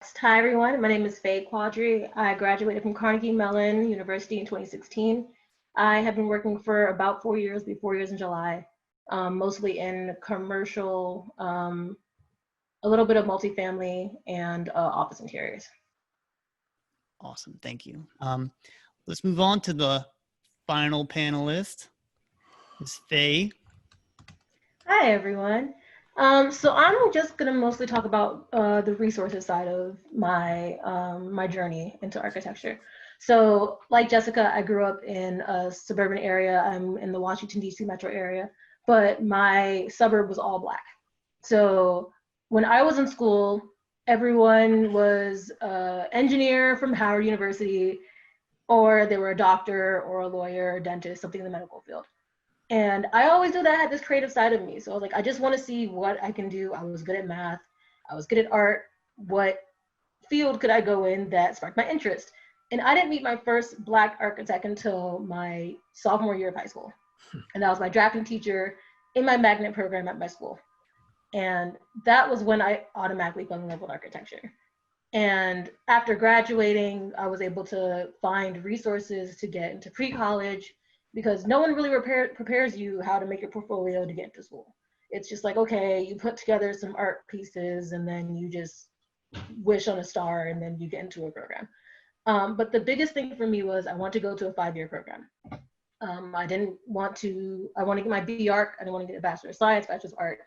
Hi everyone, my name is Feyi Quadri. I graduated from Carnegie Mellon University in 2016. I have been working for about 4 years, be 4 years in July, mostly in commercial, a little bit of multifamily and office interiors. Awesome, thank you. Let's move on to the final panelist, Ms. Feyi. Hi everyone. So I'm just gonna mostly talk about the resources side of my journey into architecture. So, like Jessica, I grew up in a suburban area. I'm in the Washington D.C. metro area, but my suburb was all Black. So when I was in school, everyone was an engineer from Howard University, or they were a doctor or a lawyer, or dentist, something in the medical field. And I always knew that I had this creative side of me. So I was like, I just want to see what I can do. I was good at math. I was good at art. What field could I go in that sparked my interest? And I didn't meet my first Black architect until my sophomore year of high school. And that was my drafting teacher in my magnet program at my school. And that was when I automatically fell in love with architecture. And after graduating, I was able to find resources to get into pre-college because no one really prepares you how to make your portfolio to get into school. It's just like, okay, you put together some art pieces and then you just wish on a star and then you get into a program. But the biggest thing for me was I want to go to a 5-year program. I want to get my B.Arch. I didn't want to get a Bachelor of Science, Bachelor of Art.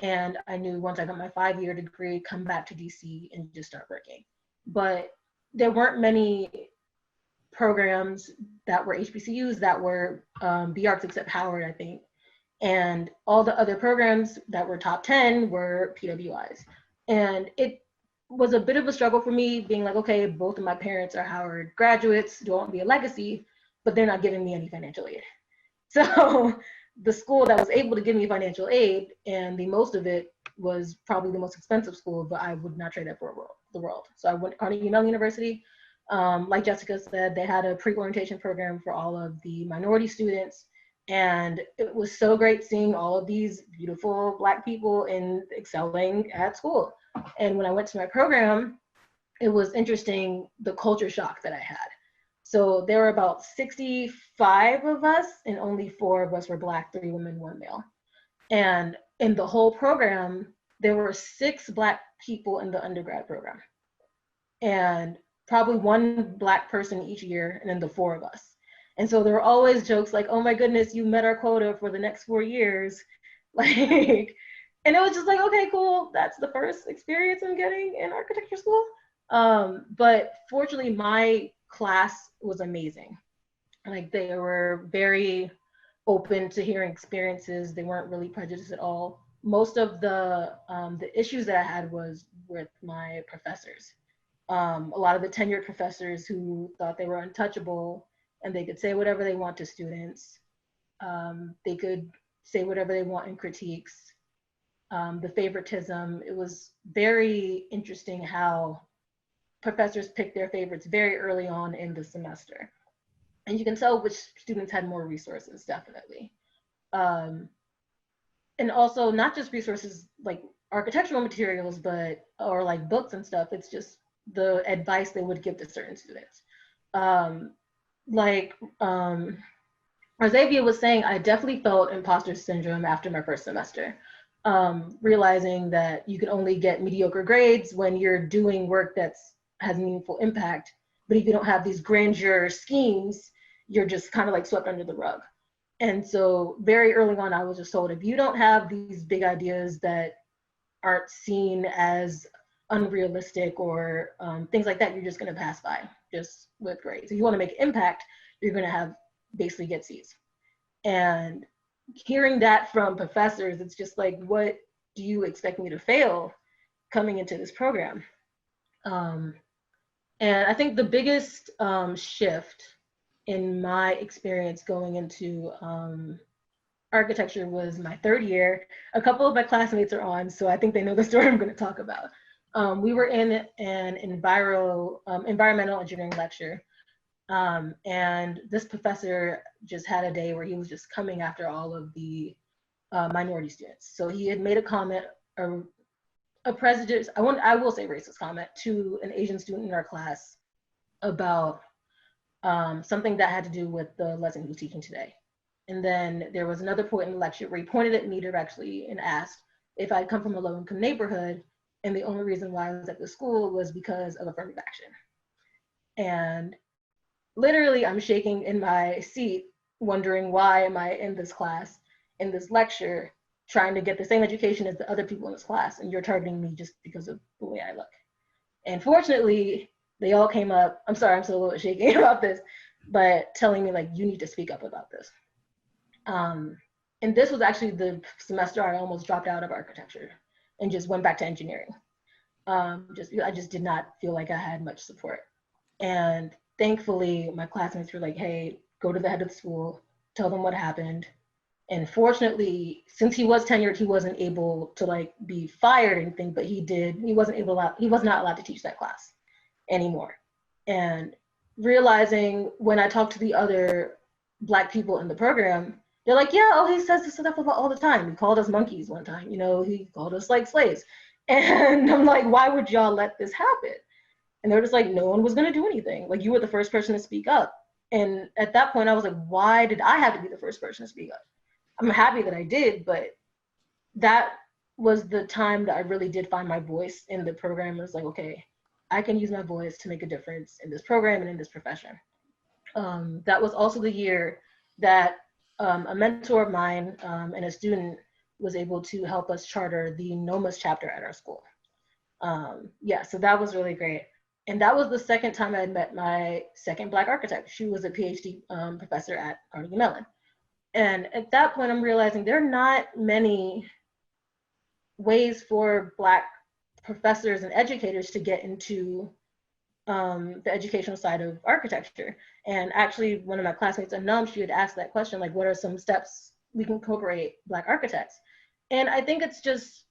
And I knew once I got my 5-year degree, come back to DC and just start working. But there weren't many programs that were HBCUs that were B.Archs except Howard, I think. And all the other programs that were top 10 were PWIs. And it was a bit of a struggle for me being like, okay, both of my parents are Howard graduates, do I want to be a legacy, but they're not giving me any financial aid. So the school that was able to give me financial aid, and the most of it was probably the most expensive school, but I would not trade that for the world. So I went to Carnegie Mellon University. Like Jessica said, they had a pre-orientation program for all of the minority students. And it was so great seeing all of these beautiful Black people in excelling at school. And when I went to my program, it was interesting the culture shock that I had. So there were about 65 of us, and only 4 of us were Black, 3 women, 1 male. And in the whole program, there were 6 Black people in the undergrad program, and probably 1 Black person each year, and then the 4 of us. And so there were always jokes like, "Oh my goodness, you met our quota for the next 4 years," like, and it was just like, okay, cool. That's the first experience I'm getting in architecture school. But fortunately, my class was amazing. Like, they were very open to hearing experiences. They weren't really prejudiced at all. Most of the issues that I had was with my professors. A lot of the tenured professors who thought they were untouchable and they could say whatever they want to students. They could say whatever they want in critiques. The favoritism, it was very interesting how professors picked their favorites very early on in the semester. And you can tell which students had more resources, definitely. Um, and also not just resources like architectural materials, or like books and stuff. It's just the advice they would give to certain students. Um, like Arzavia was saying, I definitely felt imposter syndrome after my first semester. Realizing that you can only get mediocre grades when you're doing work that's has meaningful impact. But if you don't have these grandeur schemes, you're just kind of like swept under the rug. And so very early on, I was just told, if you don't have these big ideas that aren't seen as unrealistic or things like that, you're just going to pass by just with grades. If you want to make impact, you're going to have basically get C's. And hearing that from professors, it's just like, what do you expect me to fail coming into this program? And I think the biggest shift in my experience going into architecture was my 3rd year. A couple of my classmates are on, so I think they know the story I'm going to talk about. We were in an environmental engineering lecture, and this professor just had a day where he was just coming after all of the minority students. So he had made a comment a prejudice, I will say racist comment to an Asian student in our class about something that had to do with the lesson he was teaching today. And then there was another point in the lecture where he pointed at me directly and asked if I'd come from a low-income neighborhood, and the only reason why I was at the school was because of affirmative action. And literally, I'm shaking in my seat, wondering why am I in this class, in this lecture, trying to get the same education as the other people in this class, and you're targeting me just because of the way I look. And fortunately, they all came up. I'm sorry, I'm still a little bit shaking about this, but telling me like, you need to speak up about this. And this was actually the semester I almost dropped out of architecture and just went back to engineering. I just did not feel like I had much support. And thankfully, my classmates were like, hey, go to the head of the school, tell them what happened. And fortunately, since he was tenured, he wasn't able to like be fired or anything, but he was not allowed to teach that class anymore. And realizing when I talked to the other Black people in the program, they're like, yeah, oh, he says this stuff about all the time. He called us monkeys one time, he called us like slaves. And I'm like, why would y'all let this happen? And they're just like, no one was gonna do anything. Like, you were the first person to speak up. And at that point I was like, why did I have to be the first person to speak up? I'm happy that I did, but that was the time that I really did find my voice in the program. It was like, okay, I can use my voice to make a difference in this program and in this profession. That was also the year that a mentor of mine and a student was able to help us charter the NOMAS chapter at our school. So that was really great. And that was the second time I had met my second Black architect. She was a PhD professor at Carnegie Mellon. And at that point, I'm realizing there are not many ways for Black professors and educators to get into the educational side of architecture. And actually, one of my classmates, Anum, she had asked that question, like, what are some steps we can incorporate Black architects? And I think it's just,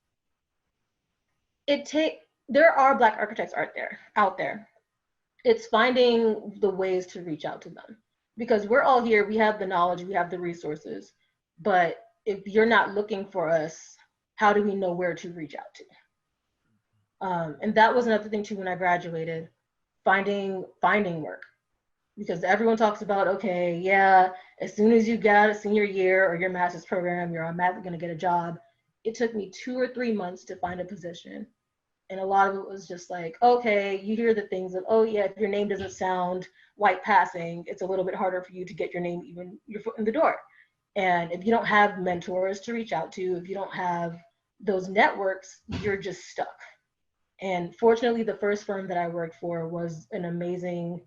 there are Black architects out there. It's finding the ways to reach out to them. Because we're all here, we have the knowledge, we have the resources, but if you're not looking for us, how do we know where to reach out to? And that was another thing too when I graduated, finding work. Because everyone talks about, okay, yeah, as soon as you get out of senior year or your master's program, you're automatically gonna get a job. It took me 2 or 3 months to find a position. And a lot of it was just like, okay, you hear the things of, oh yeah, if your name doesn't sound white passing, it's a little bit harder for you to get your name, even your foot in the door. And if you don't have mentors to reach out to, if you don't have those networks, you're just stuck. And fortunately, the first firm that I worked for was an amazing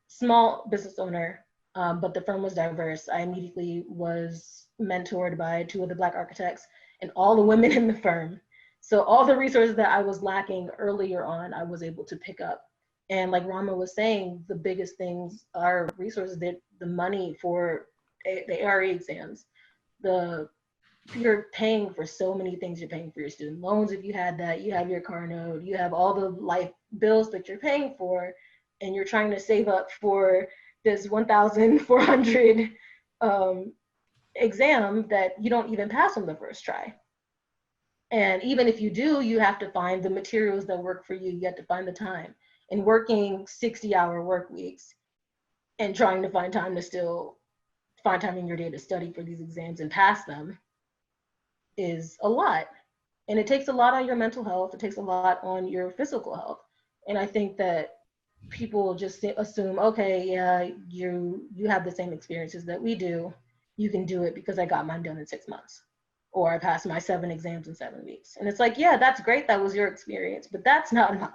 small business owner, but the firm was diverse. I immediately was mentored by 2 of the Black architects and all the women in the firm. So all the resources that I was lacking earlier on, I was able to pick up. And like Rama was saying, the biggest things are resources, that the money for the ARE exams, you're paying for so many things. You're paying for your student loans if you had that, you have your car note, you have all the life bills that you're paying for, and you're trying to save up for this 1,400 exam that you don't even pass on the first try. And even if you do, you have to find the materials that work for you. You have to find the time. And working 60-hour work weeks and trying to find time in your day to study for these exams and pass them is a lot. And it takes a lot on your mental health. It takes a lot on your physical health. And I think that people just assume, okay, yeah, you have the same experiences that we do. You can do it because I got mine done in 6 months. Or I passed my 7 exams in 7 weeks. And it's like, yeah, that's great. That was your experience, but that's not mine,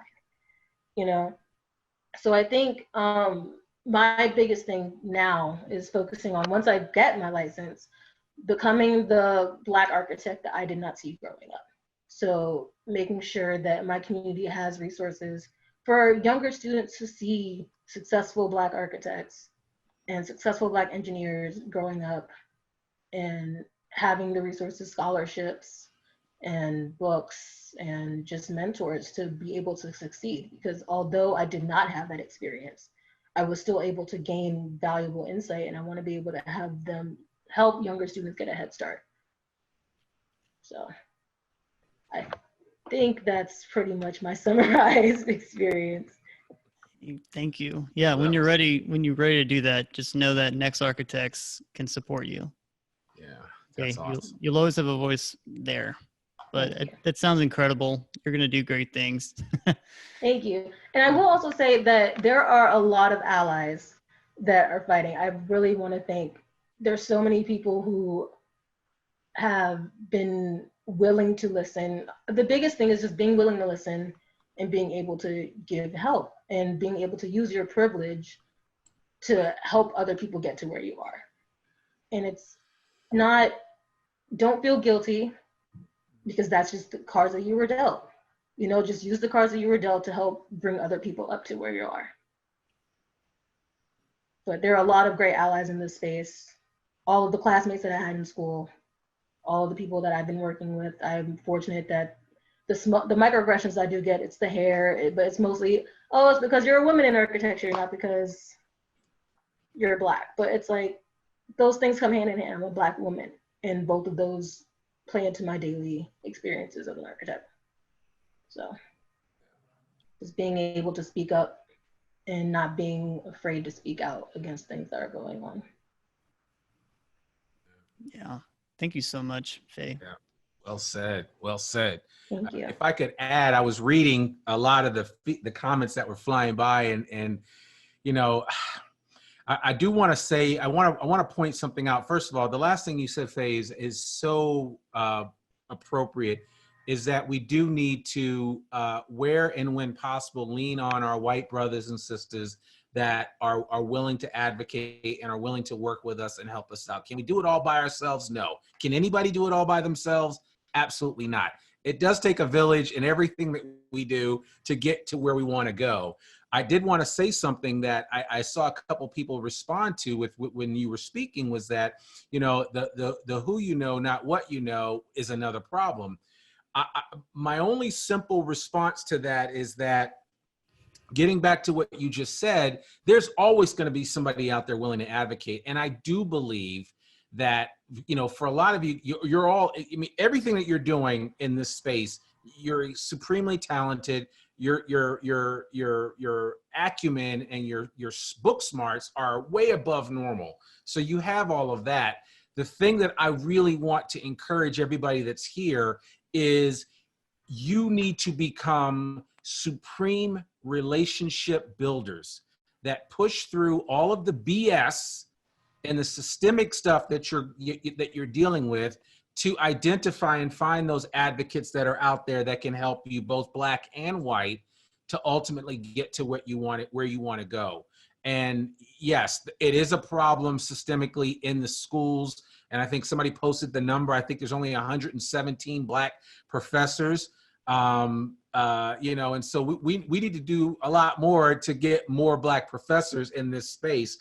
So I think my biggest thing now is focusing on, once I get my license, becoming the Black architect that I did not see growing up. So making sure that my community has resources for younger students to see successful Black architects and successful Black engineers growing up, and having the resources, scholarships, and books, and just mentors to be able to succeed. Because although I did not have that experience, I was still able to gain valuable insight, and I want to be able to have them help younger students get a head start. So think that's pretty much my summarized experience. Thank you. Yeah, when you're ready to do that, just know that Next Architects can support you. Yeah, Okay, that's awesome. you'll always have a voice there. But that sounds incredible. You're gonna do great things. Thank you. And I will also say that there are a lot of allies that are fighting. I really want to thank. There's so many people who have been willing to listen. The biggest thing is just being willing to listen and being able to give help and being able to use your privilege to help other people get to where you are. And it's not, don't feel guilty, because that's just the cards that you were dealt. You know, just use the cards that you were dealt to help bring other people up to where you are. But there are a lot of great allies in this space. All of the classmates that I had in school, all of the people that I've been working with, I'm fortunate that the microaggressions I do get, it's the hair, but it's mostly, oh, it's because you're a woman in architecture, not because you're Black. But it's like, those things come hand in hand. I'm a Black woman, and both of those play into my daily experiences as an architect. So just being able to speak up and not being afraid to speak out against things that are going on. Yeah. Thank you so much, Feyi. Yeah. Well said. Well said. Thank you. If I could add, I was reading a lot of the comments that were flying by, and you know, I do want to say, I want to point something out. First of all, the last thing you said, Feyi, is so appropriate, is that we do need to, where and when possible, lean on our white brothers and sisters that are willing to advocate and are willing to work with us and help us out. Can we do it all by ourselves? No. Can anybody do it all by themselves? Absolutely not. It does take a village in everything that we do to get to where we want to go. I did want to say something that I saw a couple people respond to with when you were speaking, was that, you know, the who you know, not what you know, is another problem. My only simple response to that is that, getting back to what you just said, there's always going to be somebody out there willing to advocate. And I do believe that, you know, for a lot of you, you're all, I mean, everything that you're doing in this space, you're supremely talented. Your acumen and your book smarts are way above normal. So you have all of that. The thing that I really want to encourage everybody that's here is, you need to become supreme relationship builders that push through all of the BS and the systemic stuff that you're dealing with, to identify and find those advocates that are out there that can help you, both Black and white, to ultimately get to what you want, where you want to go. And yes, it is a problem systemically in the schools. And I think somebody posted the number. I think there's only 117 Black professors. You know, and so we need to do a lot more to get more Black professors in this space,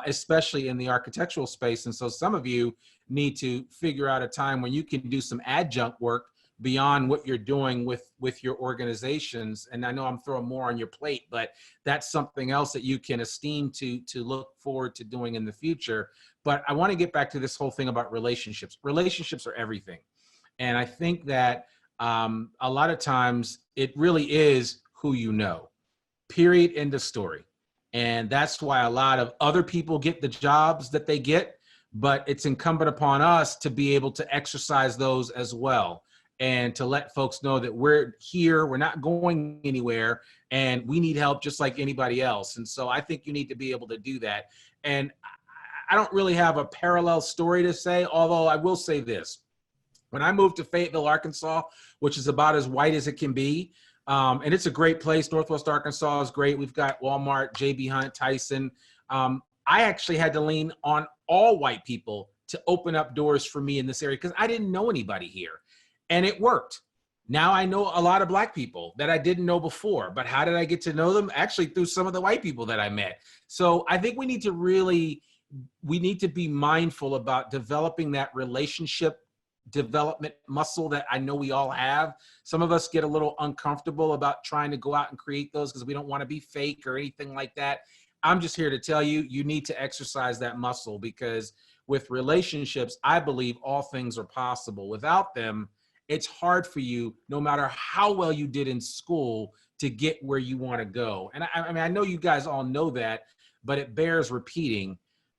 especially in the architectural space. And so some of you need to figure out a time when you can do some adjunct work beyond what you're doing with your organizations. And I know I'm throwing more on your plate, but that's something else that you can esteem to look forward to doing in the future. But I want to get back to this whole thing about relationships. Relationships are everything. And I think that a lot of times it really is who you know, period, end of story. And that's why a lot of other people get the jobs that they get, but it's incumbent upon us to be able to exercise those as well, and to let folks know that we're here, we're not going anywhere, and we need help just like anybody else. And so I think you need to be able to do that. And I don't really have a parallel story to say, although I will say this. When I moved to Fayetteville, Arkansas, which is about as white as it can be, and it's a great place. Northwest Arkansas is great. We've got Walmart, J.B. Hunt, Tyson. I actually had to lean on all white people to open up doors for me in this area, because I didn't know anybody here. And it worked. Now I know a lot of Black people that I didn't know before. But how did I get to know them? Actually, through some of the white people that I met. So I think we need to be mindful about developing that relationship development muscle that I know we all have. Some of us get a little uncomfortable about trying to go out and create those because we don't want to be fake or anything like that. I'm just here to tell you, you need to exercise that muscle, because with relationships, I believe all things are possible. Without them, it's hard for you, no matter how well you did in school, to get where you want to go. And I mean, I know you guys all know that, but it bears repeating.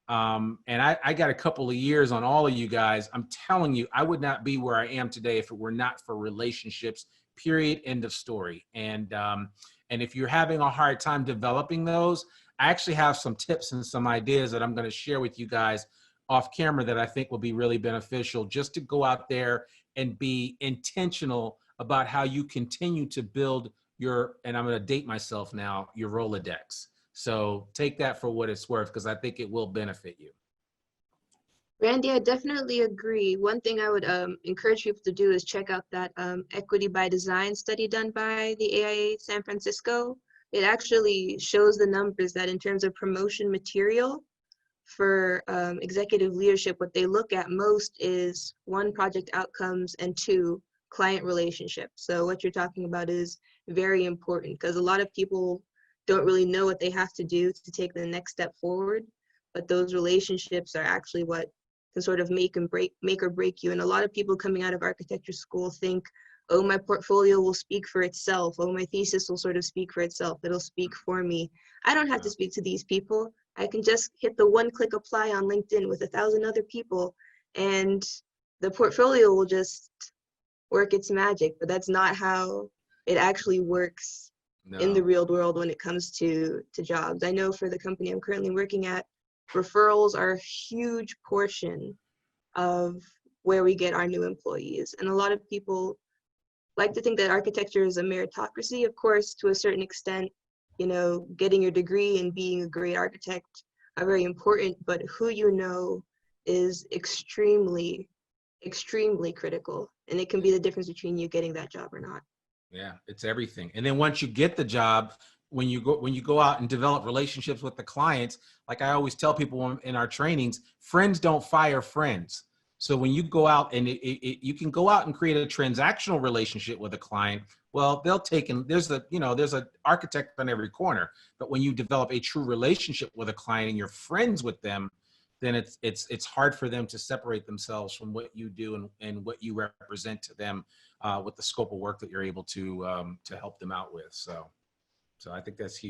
And I got a couple of years on all of you guys. I'm telling you, I would not be where I am today if it were not for relationships, period, end of story. And if you're having a hard time developing those, I actually have some tips and some ideas that I'm going to share with you guys off camera that I think will be really beneficial, just to go out there and be intentional about how you continue to build your, and I'm going to date myself now, your Rolodex. So take that for what it's worth, because I think it will benefit you. Randy, I definitely agree. One thing I would encourage people to do is check out that Equity by Design study done by the AIA San Francisco. It actually shows the numbers that in terms of promotion material for executive leadership, what they look at most is 1, project outcomes, and 2, client relationships. So what you're talking about is very important, because a lot of people don't really know what they have to do to take the next step forward, but those relationships are actually what can sort of make or break you. And a lot of people coming out of architecture school think, oh, my portfolio will speak for itself. Oh, my thesis will sort of speak for itself. It'll speak for me. I don't have to speak to these people. I can just hit the one-click apply on LinkedIn with 1,000 other people, and the portfolio will just work its magic. But that's not how it actually works in the real world when it comes to jobs. I know for the company I'm currently working at, referrals are a huge portion of where we get our new employees. And a lot of people like to think that architecture is a meritocracy. Of course, to a certain extent, you know, getting your degree and being a great architect are very important, but who you know is extremely, extremely critical. And it can be the difference between you getting that job or not. Yeah, it's everything. And then once you get the job, when you go out and develop relationships with the clients, like I always tell people in our trainings, friends don't fire friends. So when you go out and you can go out and create a transactional relationship with a client, well, they'll take, and there's an architect on every corner. But when you develop a true relationship with a client and you're friends with them, then it's hard for them to separate themselves from what you do and what you represent to them with the scope of work that you're able to help them out with. So I think that's huge.